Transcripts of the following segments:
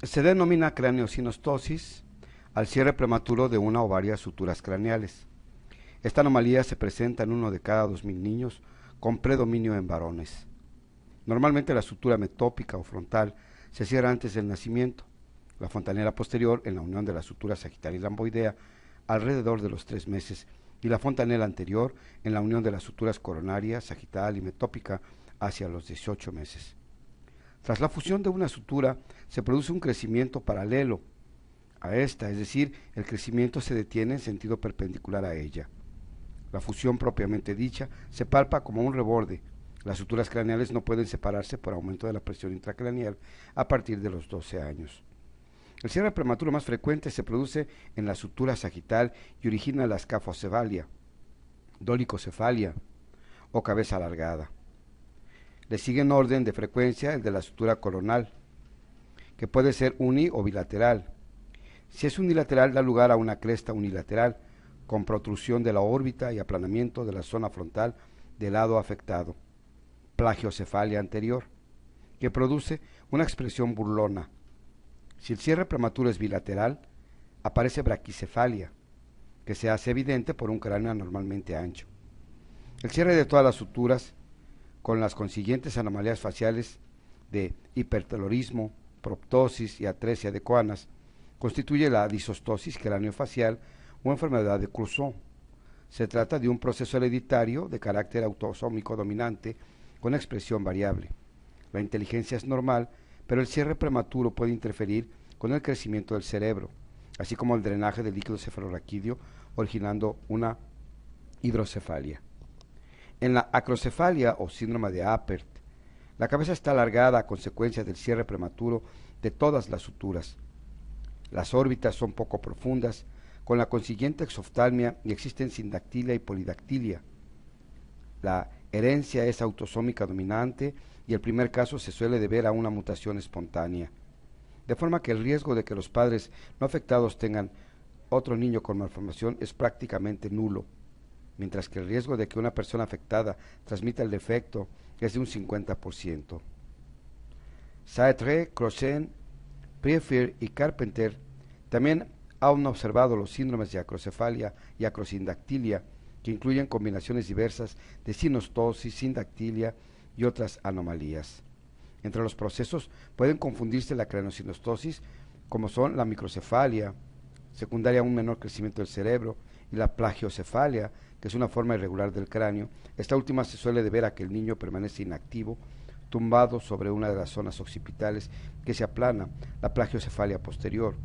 Se denomina craneosinostosis al cierre prematuro de una o varias suturas craneales. Esta anomalía se presenta en uno de cada 2000 niños con predominio en varones. Normalmente la sutura metópica o frontal se cierra antes del nacimiento, la fontanela posterior en la unión de la sutura sagital y lamboidea alrededor de los 3 meses y la fontanela anterior en la unión de las suturas coronaria, sagital y metópica hacia los 18 meses. Tras la fusión de una sutura se produce un crecimiento paralelo a esta, es decir, el crecimiento se detiene en sentido perpendicular a ella. La fusión propiamente dicha se palpa como un reborde. Las suturas craneales no pueden separarse por aumento de la presión intracraneal a partir de los 12 años. El cierre prematuro más frecuente se produce en la sutura sagital y origina la escafocefalia, dolicocefalia o cabeza alargada. Le sigue en orden de frecuencia el de la sutura coronal, que puede ser uni o bilateral. Si es unilateral, da lugar a una cresta unilateral, con protrusión de la órbita y aplanamiento de la zona frontal del lado afectado, plagiocefalia anterior, que produce una expresión burlona. Si el cierre prematuro es bilateral, aparece braquicefalia, que se hace evidente por un cráneo anormalmente ancho. El cierre de todas las suturas, con las consiguientes anomalías faciales de hipertelorismo, proptosis y atresia de coanas, constituye la disostosis craneofacial o enfermedad de Crusoe. Se trata de un proceso hereditario de carácter autosómico dominante con expresión variable. La inteligencia es normal, pero el cierre prematuro puede interferir con el crecimiento del cerebro, así como el drenaje del líquido cefalorraquídeo, originando una hidrocefalia. En la acrocefalia o síndrome de Apert, la cabeza está alargada a consecuencia del cierre prematuro de todas las suturas. Las órbitas son poco profundas, con la consiguiente exoftalmia, y existen sindactilia y polidactilia. La herencia es autosómica dominante y el primer caso se suele deber a una mutación espontánea, de forma que el riesgo de que los padres no afectados tengan otro niño con malformación es prácticamente nulo, mientras que el riesgo de que una persona afectada transmita el defecto es de un 50%. Sartre, Crochet, Priefer y Carpenter también han observado los síndromes de acrocefalia y acrosindactilia, que incluyen combinaciones diversas de sinostosis, sindactilia y otras anomalías. Entre los procesos pueden confundirse la craneosinostosis, como son la microcefalia, secundaria a un menor crecimiento del cerebro, y la plagiocefalia, que es una forma irregular del cráneo. Esta última se suele deber a que el niño permanece inactivo, tumbado sobre una de las zonas occipitales que se aplana, la plagiocefalia posterior.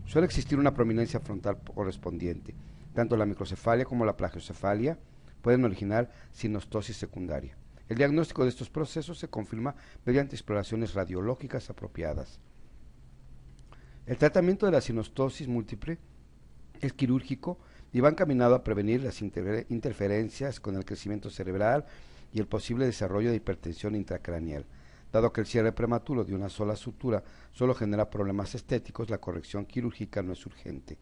Suele existir una prominencia frontal correspondiente. Tanto la microcefalia como la plagiocefalia pueden originar sinostosis secundaria. El diagnóstico de estos procesos se confirma mediante exploraciones radiológicas apropiadas. El tratamiento de la sinostosis múltiple es quirúrgico y va encaminado a prevenir las interferencias con el crecimiento cerebral y el posible desarrollo de hipertensión intracraneal. Dado que el cierre prematuro de una sola sutura solo genera problemas estéticos, la corrección quirúrgica no es urgente.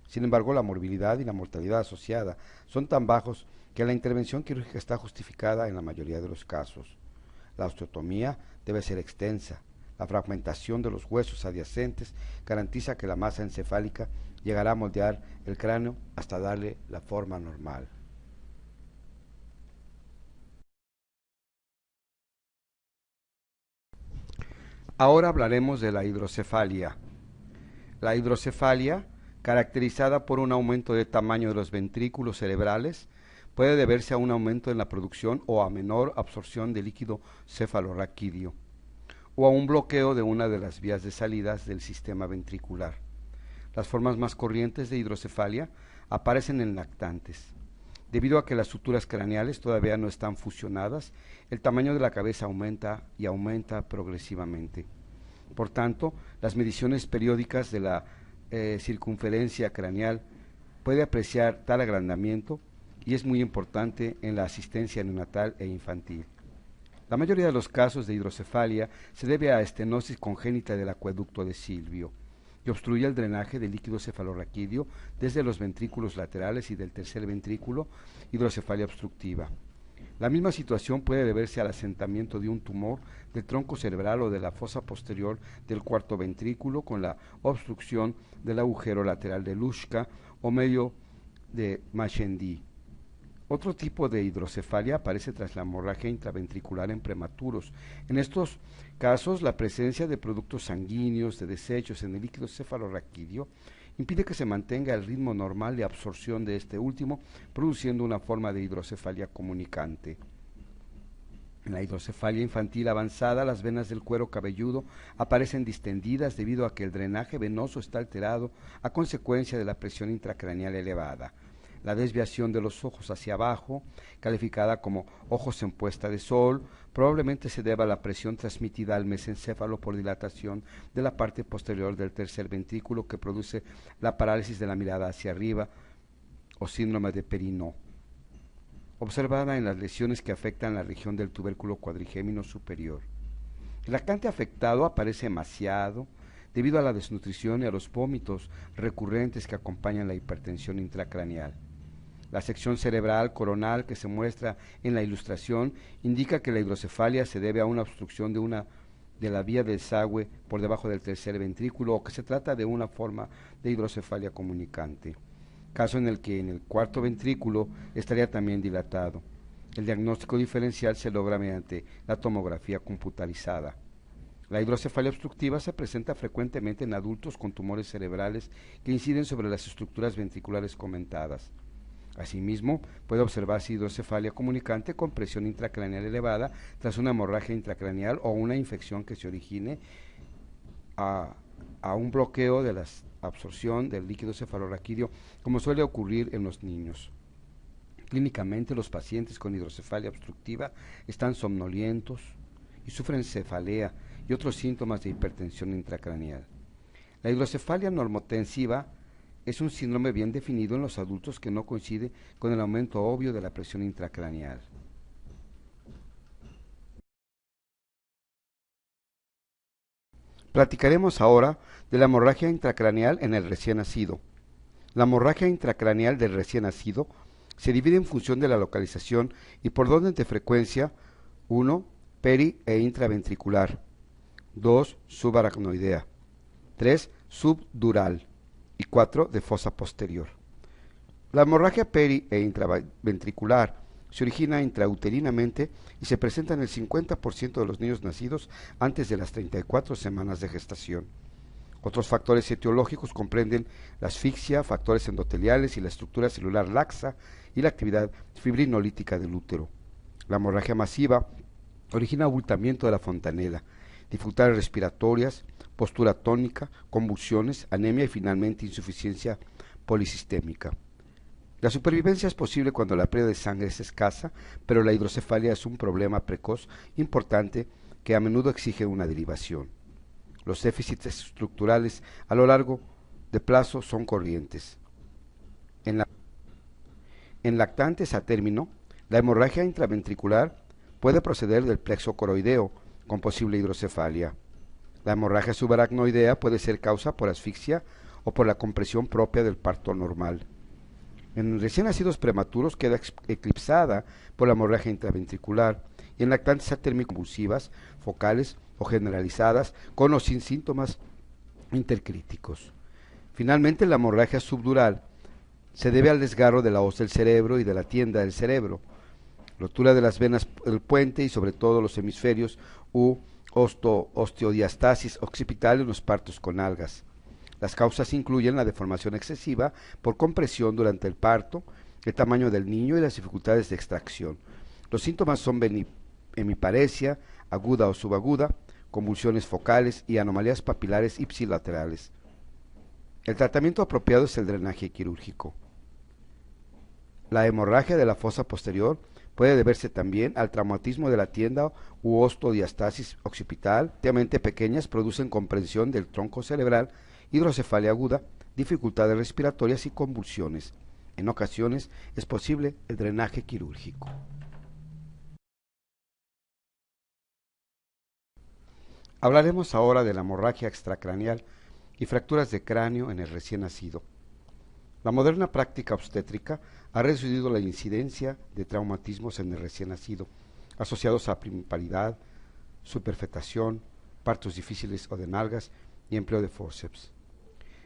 Sin embargo, la morbilidad y la mortalidad asociada son tan bajos que la intervención quirúrgica está justificada en la mayoría de los casos. La osteotomía debe ser extensa. La fragmentación de los huesos adyacentes garantiza que la masa encefálica llegará a moldear el cráneo hasta darle la forma normal. Ahora hablaremos de la hidrocefalia. La hidrocefalia, caracterizada por un aumento de tamaño de los ventrículos cerebrales, puede deberse a un aumento en la producción o a menor absorción de líquido cefalorraquídeo, o a un bloqueo de una de las vías de salidas del sistema ventricular. Las formas más corrientes de hidrocefalia aparecen en lactantes. Debido a que las suturas craneales todavía no están fusionadas, el tamaño de la cabeza aumenta y aumenta progresivamente. Por tanto, las mediciones periódicas de la circunferencia craneal puede apreciar tal agrandamiento y es muy importante en la asistencia neonatal e infantil. La mayoría de los casos de hidrocefalia se debe a estenosis congénita del acueducto de Silvio, que obstruye el drenaje del líquido cefalorraquídeo desde los ventrículos laterales y del tercer ventrículo, hidrocefalia obstructiva. La misma situación puede deberse al asentamiento de un tumor del tronco cerebral o de la fosa posterior del cuarto ventrículo con la obstrucción del agujero lateral de Luschka o medio de Magendie. Otro tipo de hidrocefalia aparece tras la hemorragia intraventricular en prematuros. En estos casos, la presencia de productos sanguíneos, de desechos en el líquido cefalorraquídeo impide que se mantenga el ritmo normal de absorción de este último, produciendo una forma de hidrocefalia comunicante. En la hidrocefalia infantil avanzada, las venas del cuero cabelludo aparecen distendidas debido a que el drenaje venoso está alterado a consecuencia de la presión intracraneal elevada. La desviación de los ojos hacia abajo, calificada como ojos en puesta de sol, probablemente se deba a la presión transmitida al mesencéfalo por dilatación de la parte posterior del tercer ventrículo que produce la parálisis de la mirada hacia arriba o síndrome de Perinaud, observada en las lesiones que afectan la región del tubérculo cuadrigémino superior. El lactante afectado aparece emaciado debido a la desnutrición y a los vómitos recurrentes que acompañan la hipertensión intracraneal. La sección cerebral coronal que se muestra en la ilustración indica que la hidrocefalia se debe a una obstrucción de la vía del desagüe por debajo del tercer ventrículo o que se trata de una forma de hidrocefalia comunicante, caso en el que en el cuarto ventrículo estaría también dilatado. El diagnóstico diferencial se logra mediante la tomografía computarizada. La hidrocefalia obstructiva se presenta frecuentemente en adultos con tumores cerebrales que inciden sobre las estructuras ventriculares comentadas. Asimismo, puede observarse hidrocefalia comunicante con presión intracraneal elevada tras una hemorragia intracraneal o una infección que se origine a un bloqueo de la absorción del líquido cefalorraquídeo, como suele ocurrir en los niños. Clínicamente, los pacientes con hidrocefalia obstructiva están somnolientos y sufren cefalea y otros síntomas de hipertensión intracraneal. La hidrocefalia normotensiva es un síndrome bien definido en los adultos que no coincide con el aumento obvio de la presión intracraneal. Platicaremos ahora de la hemorragia intracraneal en el recién nacido. La hemorragia intracraneal del recién nacido se divide en función de la localización y por orden de frecuencia: 1. Peri e intraventricular, 2. Subaracnoidea, 3. Subdural y 4. De fosa posterior. La hemorragia peri e intraventricular se origina intrauterinamente y se presenta en el 50% de los niños nacidos antes de las 34 semanas de gestación. Otros factores etiológicos comprenden la asfixia, factores endoteliales y la estructura celular laxa y la actividad fibrinolítica del útero. La hemorragia masiva origina abultamiento de la fontanela, dificultades respiratorias, postura tónica, convulsiones, anemia y finalmente insuficiencia polisistémica. La supervivencia es posible cuando la pérdida de sangre es escasa, pero la hidrocefalia es un problema precoz importante que a menudo exige una derivación. Los déficits estructurales a lo largo de plazo son corrientes. En lactantes a término, la hemorragia intraventricular puede proceder del plexo coroideo con posible hidrocefalia. La hemorragia subaracnoidea puede ser causa por asfixia o por la compresión propia del parto normal. En recién nacidos prematuros queda eclipsada por la hemorragia intraventricular y en lactantes atérmicos convulsivas, focales o generalizadas con o sin síntomas intercríticos. Finalmente, la hemorragia subdural se debe al desgarro de la hoz del cerebro y de la tienda del cerebro, rotura de las venas del puente y sobre todo los hemisferios u osteodiastasis occipital en los partos con algas. Las causas incluyen la deformación excesiva por compresión durante el parto, el tamaño del niño y las dificultades de extracción. Los síntomas son hemiparesia, aguda o subaguda, convulsiones focales y anomalías papilares ipsilaterales. El tratamiento apropiado es el drenaje quirúrgico. La hemorragia de la fosa posterior puede deberse también al traumatismo de la tienda u ostodiastasis occipital. Relativamente pequeñas producen comprensión del tronco cerebral, hidrocefalia aguda, dificultades respiratorias y convulsiones. En ocasiones es posible el drenaje quirúrgico. Hablaremos ahora de la hemorragia extracraneal y fracturas de cráneo en el recién nacido. La moderna práctica obstétrica ha reducido la incidencia de traumatismos en el recién nacido, asociados a primiparidad, superfetación, partos difíciles o de nalgas y empleo de forceps.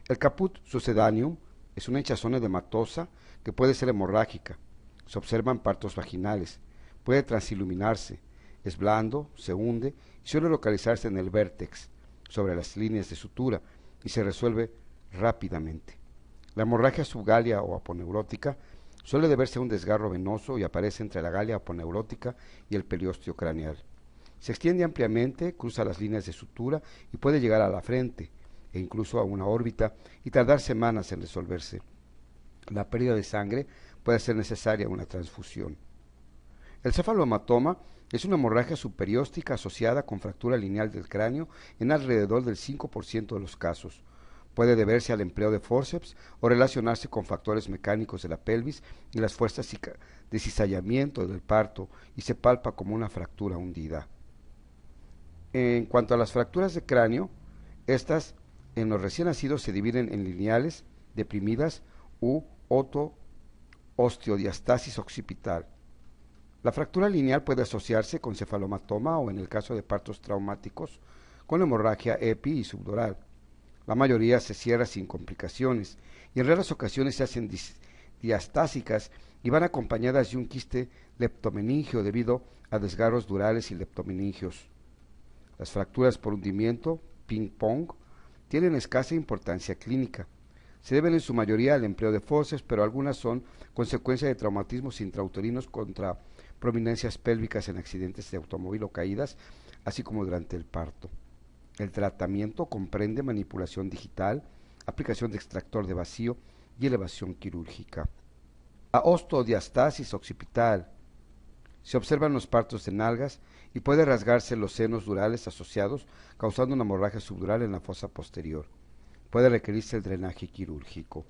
El caput succedaneum es una hinchazón edematosa que puede ser hemorrágica. Se observan partos vaginales, puede transiluminarse, es blando, se hunde y suele localizarse en el vértex, sobre las líneas de sutura, y se resuelve rápidamente. La hemorragia subgalia o aponeurótica suele deberse a un desgarro venoso y aparece entre la galia aponeurótica y el periósteo craneal. Se extiende ampliamente, cruza las líneas de sutura y puede llegar a la frente e incluso a una órbita y tardar semanas en resolverse. La pérdida de sangre puede ser necesaria una transfusión. El cefalohematoma es una hemorragia subperióstica asociada con fractura lineal del cráneo en alrededor del 5% de los casos. Puede deberse al empleo de forceps o relacionarse con factores mecánicos de la pelvis y las fuerzas de cizallamiento del parto y se palpa como una fractura hundida. En cuanto a las fracturas de cráneo, estas en los recién nacidos se dividen en lineales, deprimidas u osteodiastasis occipital. La fractura lineal puede asociarse con cefalomatoma o, en el caso de partos traumáticos, con hemorragia epi y subdural. La mayoría se cierra sin complicaciones y en raras ocasiones se hacen diastásicas y van acompañadas de un quiste leptomeningio debido a desgarros durales y leptomeningios. Las fracturas por hundimiento, ping-pong, tienen escasa importancia clínica. Se deben en su mayoría al empleo de forceps, pero algunas son consecuencia de traumatismos intrauterinos contra prominencias pélvicas en accidentes de automóvil o caídas, así como durante el parto. El tratamiento comprende manipulación digital, aplicación de extractor de vacío y elevación quirúrgica. La osteodiastasis occipital. Se observan los partos de nalgas y puede rasgarse los senos durales asociados, causando una hemorragia subdural en la fosa posterior. Puede requerirse el drenaje quirúrgico.